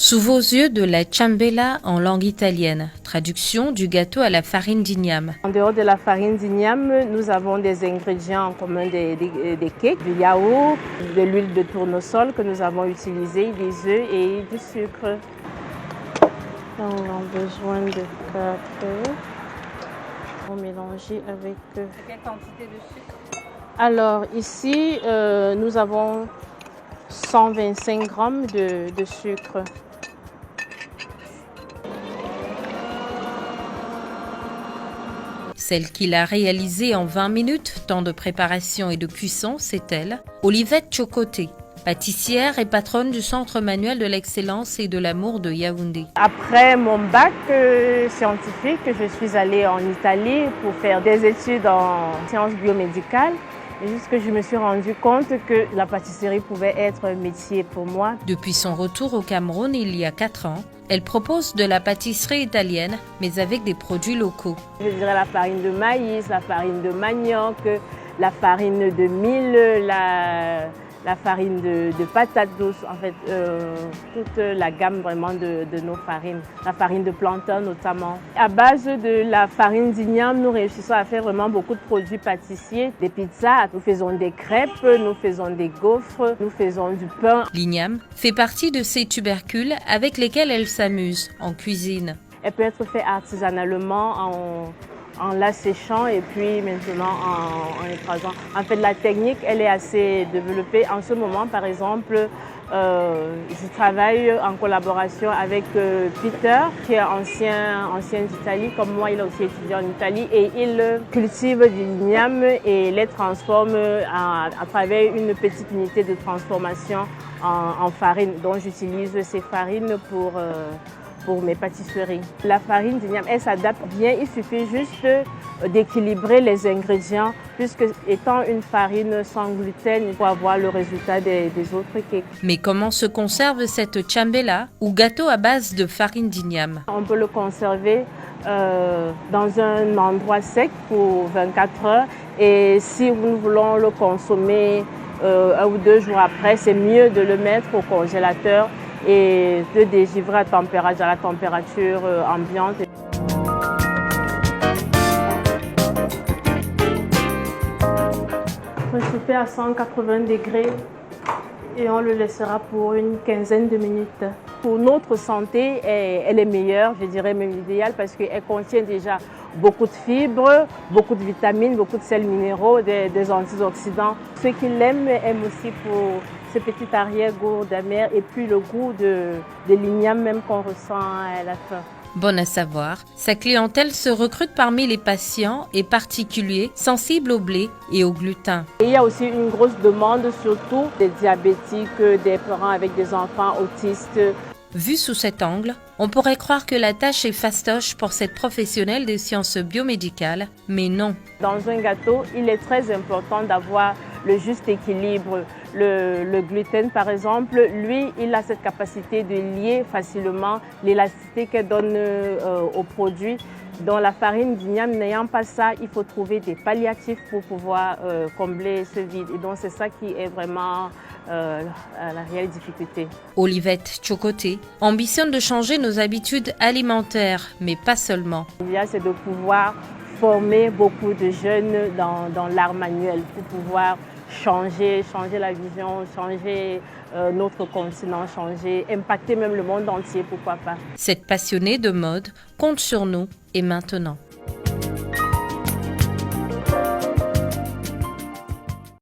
Sous vos yeux de la ciambella en langue italienne, traduction du gâteau à la farine d'igname. En dehors de la farine d'igname, nous avons des ingrédients en commun, des cakes, du yaourt, de l'huile de tournesol que nous avons utilisée, des œufs et du sucre. On a besoin de 4 œufs. On mélange avec... Quelle quantité de sucre? Alors ici, nous avons 125 grammes de sucre. Celle qu'il a réalisée en 20 minutes, temps de préparation et de cuisson, c'est elle, Olivette Ciocoté, pâtissière et patronne du Centre manuel de l'excellence et de l'amour de Yaoundé. Après mon bac scientifique, je suis allée en Italie pour faire des études en sciences biomédicales. Et jusque je me suis rendu compte que la pâtisserie pouvait être un métier pour moi. Depuis son retour au Cameroun il y a 4 ans, elle propose de la pâtisserie italienne, mais avec des produits locaux. Je dirais la farine de maïs, la farine de manioc, la farine de mil, la farine de patates douces, en fait, toute la gamme vraiment de nos farines. La farine de plantain notamment. À base de la farine d'igname, nous réussissons à faire vraiment beaucoup de produits pâtissiers, des pizzas, nous faisons des crêpes, nous faisons des gaufres, nous faisons du pain. L'igname fait partie de ces tubercules avec lesquels elle s'amuse en cuisine. Elle peut être faite artisanalement en l'asséchant et puis maintenant en écrasant. En fait, la technique, elle est assez développée. En ce moment, par exemple, je travaille en collaboration avec Peter, qui est ancien d'Italie. Comme moi, il a aussi étudié en Italie et il cultive du l'igname et les transforme à travers une petite unité de transformation en farine. Donc, j'utilise ces farines pour mes pâtisseries. La farine d'igname, elle s'adapte bien, il suffit juste d'équilibrer les ingrédients puisque étant une farine sans gluten, il faut avoir le résultat des autres cakes. Mais comment se conserve cette ciambella ou gâteau à base de farine d'igname? On peut le conserver dans un endroit sec pour 24 heures et si nous voulons le consommer 1 ou 2 jours après, c'est mieux de le mettre au congélateur et de dégivrer à la température ambiante. On va chauffer à 180 degrés et on le laissera pour une quinzaine de minutes. Pour notre santé, elle est meilleure, je dirais même idéale, parce qu'elle contient déjà beaucoup de fibres, beaucoup de vitamines, beaucoup de sels minéraux, des antioxydants. Ceux qui l'aiment aiment aussi pour ce petit arrière-goût d'amer et puis le goût de l'igname même qu'on ressent à la fin. Bon à savoir, sa clientèle se recrute parmi les patients et particuliers sensibles au blé et au gluten. Et il y a aussi une grosse demande, surtout des diabétiques, des parents avec des enfants autistes. Vu sous cet angle, on pourrait croire que la tâche est fastoche pour cette professionnelle des sciences biomédicales, mais non. Dans un gâteau, il est très important d'avoir le juste équilibre. Le gluten, par exemple, lui, il a cette capacité de lier facilement l'élasticité qu'elle donne au produit. Dans la farine d'igname, n'ayant pas ça, il faut trouver des palliatifs pour pouvoir combler ce vide. Et donc, c'est ça qui est vraiment la réelle difficulté. Olivette Ciocoté ambitionne de changer nos habitudes alimentaires, mais pas seulement. L'idéal, c'est de pouvoir former beaucoup de jeunes dans l'art manuel pour pouvoir changer la vision, changer notre continent, impacter même le monde entier, pourquoi pas. Cette passionnée de mode compte sur nous et maintenant.